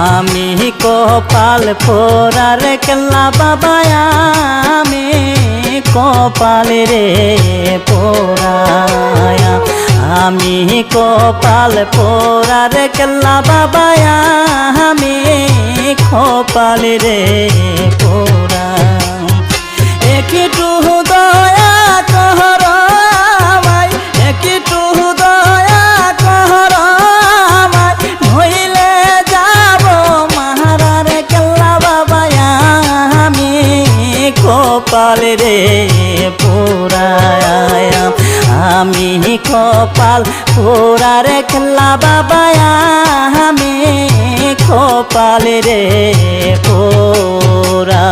আমি কপাল পোড়ার কেল্লা বাবা আমি কপাল রে পোড়ায়া আমি কপাল পোড়ার কেল্লা বাবা আমি কপাল রে পোড়া একটু দয়া কর আমায় একটু দয়া কর আমায় নইলে যাব মাহারার কেল্লা বাবা আমি কপাল রে পোড়ায়া আমি কপাল পোড়ার কেল্লা বাবা আমি কপাল রে পোড়া।